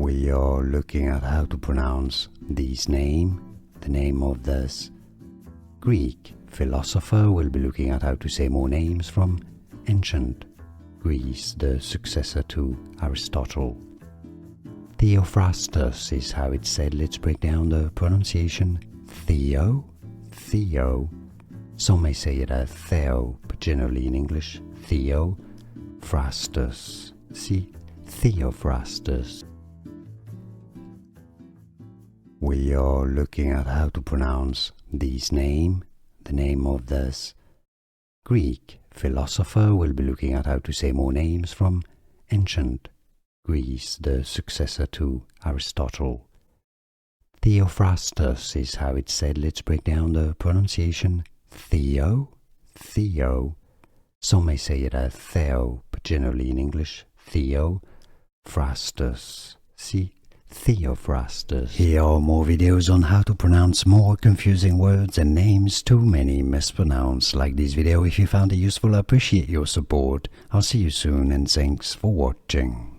We are looking at how to pronounce this name, the name of this Greek philosopher. We'll be looking at how to say more names from ancient Greece, the successor to Aristotle. Theophrastus is how it's said. Let's break down the pronunciation. Theo. Some may say it as Theo, but generally in English, Theophrastus. See, Theophrastus. We are looking at how to pronounce this name, the name of this Greek philosopher. We'll be looking at how to say more names from ancient Greece, the successor to Aristotle. Theophrastus is how it's said. Let's break down the pronunciation. Theo. Some may say it as Theo, but generally in English, Theophrastus. See, Theophrastus. Here are more videos on how to pronounce more confusing words and names too many mispronounced. Like this video if you found it useful. I appreciate your support. I'll see you soon and thanks for watching.